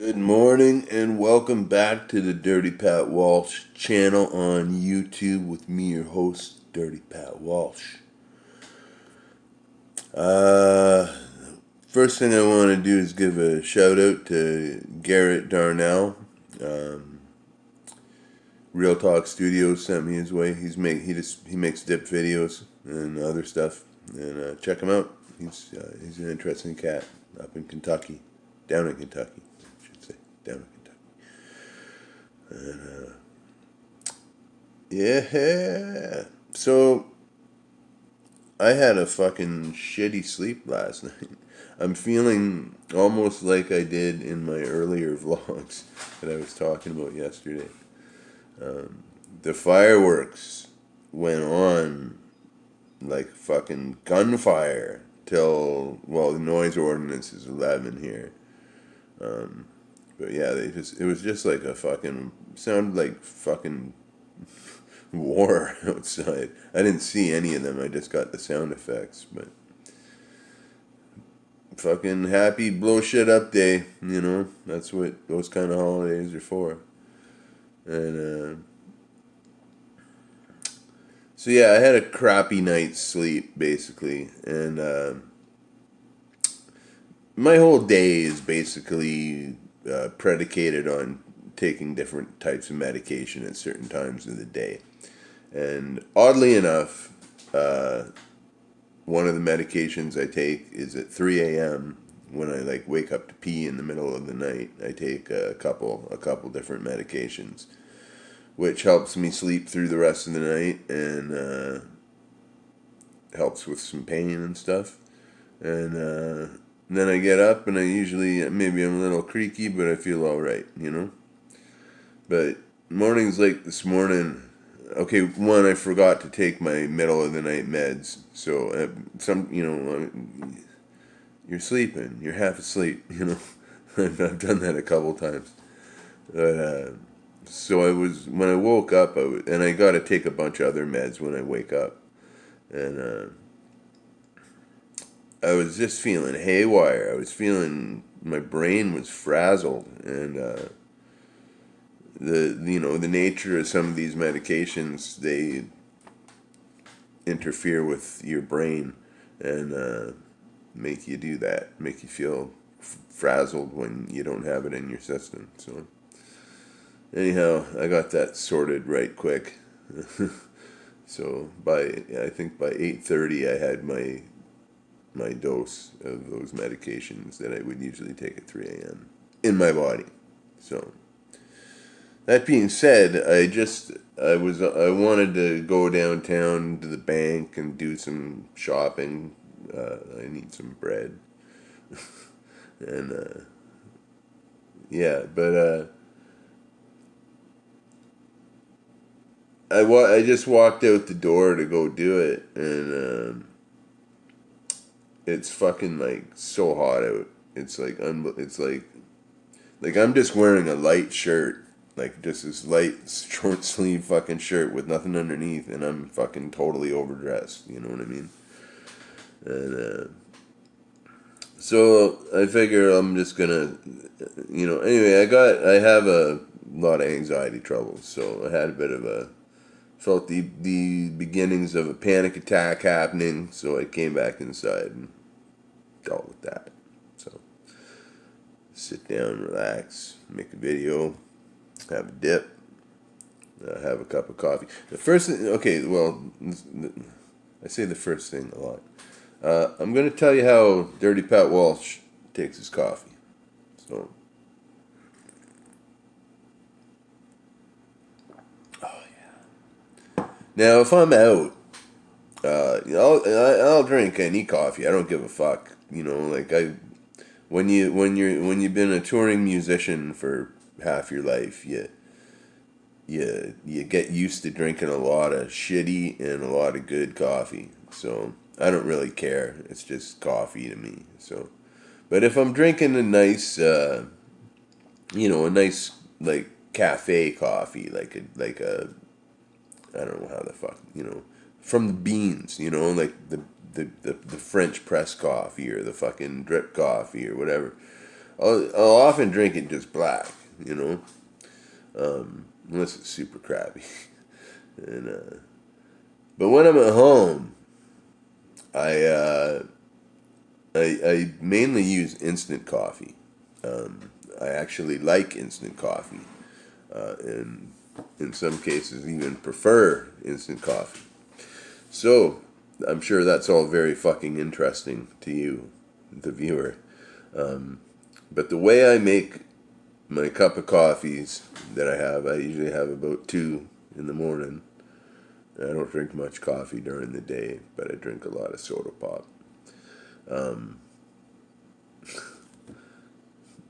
Good morning and welcome back to the Dirty Pat Walsh channel on YouTube with me, your host, Dirty Pat Walsh. First thing I want to do is give a shout out to Garrett Darnell. Real Talk Studios sent me his way. He makes dip videos and other stuff, and check him out. He's an interesting cat up in Kentucky, down in Kentucky, I should say, down in Kentucky. And yeah, so I had a fucking shitty sleep last night. I'm feeling almost like I did in my earlier vlogs that I was talking about yesterday. The fireworks went on like fucking gunfire till, well, the noise ordinance is 11 here. But yeah, it was just like a fucking, sounded like fucking war outside. I didn't see any of them, I just got the sound effects, but fucking happy blow shit up day, that's what those kind of holidays are for. And, so yeah, I had a crappy night's sleep, basically, and, my whole day is basically predicated on taking different types of medication at certain times of the day. And oddly enough, one of the medications I take is at 3 a.m. when I like wake up to pee in the middle of the night. I take a couple different medications, which helps me sleep through the rest of the night and helps with some pain and stuff. And then I get up and I usually, maybe I'm a little creaky, but I feel all right, But mornings like this morning, okay, one, I forgot to take my middle of the night meds. So you're sleeping, you're half asleep, I've done that a couple times. But so when I woke up, and I got to take a bunch of other meds when I wake up, and I was just feeling haywire. I was feeling my brain was frazzled, and the nature of some of these medications, they interfere with your brain and make you do that, make you feel frazzled when you don't have it in your system. So anyhow, I got that sorted right quick. So I think by 8:30 I had my dose of those medications that I would usually take at 3 a.m. in my body. So that being said, I wanted to go downtown to the bank and do some shopping. I need some bread, and yeah, but I just walked out the door to go do it, and it's fucking like so hot out. It's like it's like I'm just wearing a light shirt, like just this light short sleeve fucking shirt with nothing underneath, and I'm fucking totally overdressed. You know what I mean? And so I figure I'm just gonna, Anyway, I have a lot of anxiety troubles, so I had a bit of felt the beginnings of a panic attack happening, so I came back inside and dealt with that. So sit down, relax, make a video, have a dip, have a cup of coffee. The first thing, okay, well, I say the first thing a lot. I'm going to tell you how Dirty Pat Walsh takes his coffee. So, oh yeah. Now, if I'm out, I'll drink any coffee. I don't give a fuck. When you've been a touring musician for half your life, you get used to drinking a lot of shitty and a lot of good coffee. So I don't really care. It's just coffee to me. So, but if I'm drinking a nice, a nice like cafe coffee, like a I don't know how the fuck, from the beans, like the French press coffee or the fucking drip coffee or whatever. I'll often drink it just black, you know, unless it's super crappy. And but when I'm at home, I I mainly use instant coffee. I actually like instant coffee, and in some cases even prefer instant coffee. So I'm sure that's all very fucking interesting to you, the viewer. But the way I make my cup of coffees that I usually have about 2 in the morning. I don't drink much coffee during the day, but I drink a lot of soda pop. Um,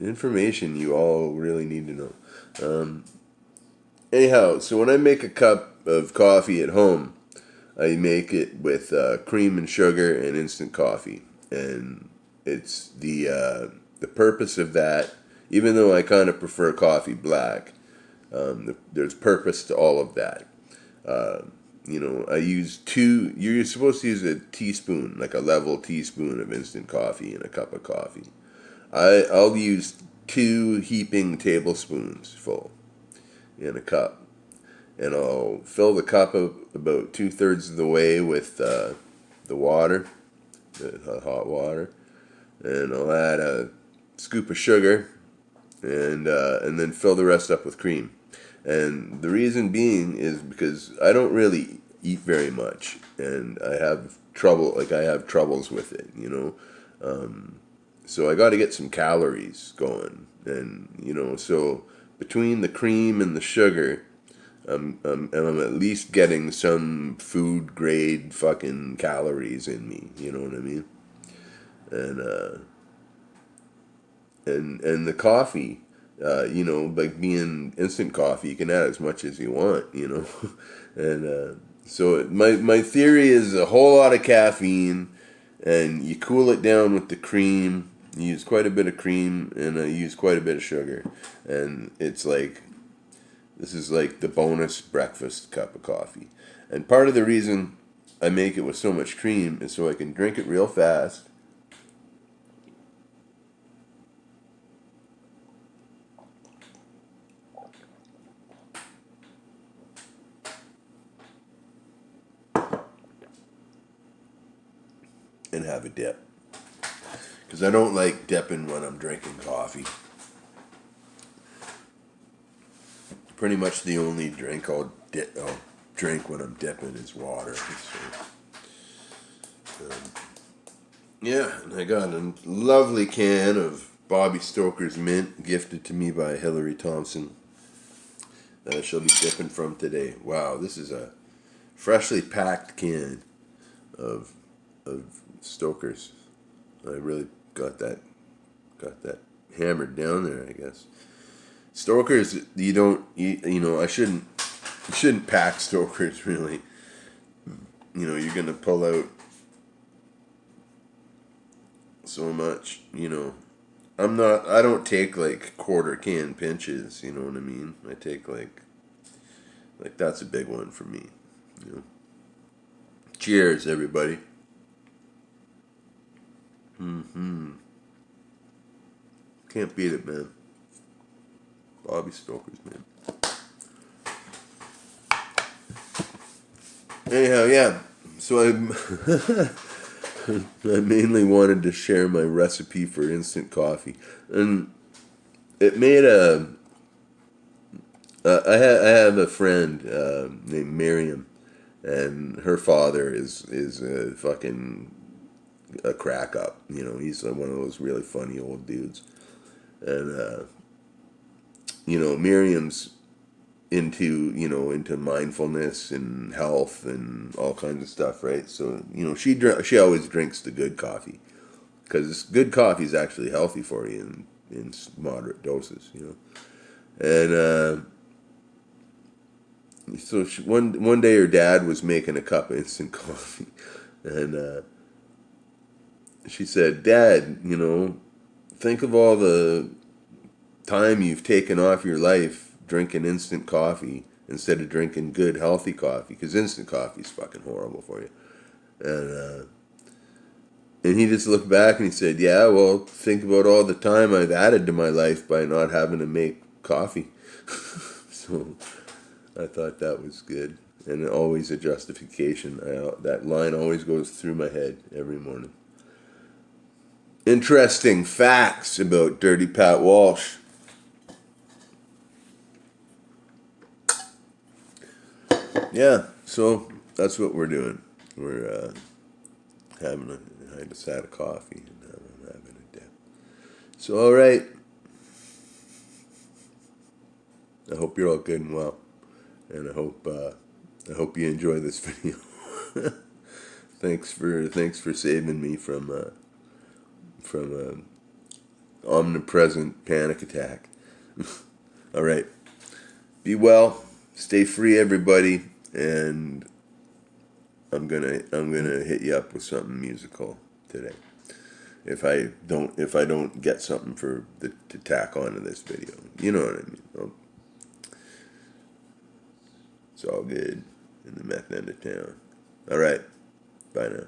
Information you all really need to know. Anyhow, so when I make a cup of coffee at home, I make it with cream and sugar and instant coffee, and it's the purpose of that. Even though I kind of prefer coffee black, there's purpose to all of that. I use two. You're supposed to use a teaspoon, like a level teaspoon of instant coffee in a cup of coffee. I'll use 2 heaping tablespoons full in a cup, and I'll fill the cup up about 2/3 of the way with the water, the hot water, and I'll add a scoop of sugar, and then fill the rest up with cream. And the reason being is because I don't really eat very much, and I have troubles with it, you know. So I got to get some calories going, and so between the cream and the sugar, and I'm at least getting some food grade fucking calories in me. You know what I mean? And and the coffee, like being instant coffee, you can add as much as you want. And so my theory is a whole lot of caffeine, and you cool it down with the cream. You use quite a bit of cream, and I use quite a bit of sugar, and it's like this is like the bonus breakfast cup of coffee. And part of the reason I make it with so much cream is so I can drink it real fast. And have a dip. Because I don't like dipping when I'm drinking coffee. Pretty much the only drink I'll drink when I'm dipping is water. Yeah, and I got a lovely can of Bobby Stokers Mint gifted to me by Hillary Thompson that I shall be dipping from today. Wow, this is a freshly packed can of Stokers. I really got that hammered down there, I guess. Stokers, I shouldn't pack Stokers really. You're gonna pull out so much. I don't take like quarter can pinches. You know what I mean? I take like that's a big one for me. Cheers, everybody. Can't beat it, man. Bobby Stokers, man. Anyhow, yeah. So I mainly wanted to share my recipe for instant coffee, and it made I have a friend named Miriam, and her father is a fucking a crack up. He's one of those really funny old dudes, and Miriam's into mindfulness and health and all kinds of stuff, right? So she always drinks the good coffee, because good coffee is actually healthy for you in moderate doses, and so one day her dad was making a cup of instant coffee, and she said, "Dad, think of all the time you've taken off your life drinking instant coffee instead of drinking good healthy coffee, because instant coffee is fucking horrible for you." And And he just looked back and he said, yeah, well, think about all the time I've added to my life by not having to make coffee. So I thought that was good. And always a justification. That line always goes through my head every morning. Interesting facts about Dirty Pat Walsh. Yeah, so that's what we're doing. We're I just had a coffee and now I'm having a dip. So, all right. I hope you're all good and well, and I hope you enjoy this video. thanks for saving me from a omnipresent panic attack. All right, be well, stay free, everybody, and I'm gonna hit you up with something musical today. If I don't get something to tack onto this video, you know what I mean. It's all good in the meth end of town. All right, bye now.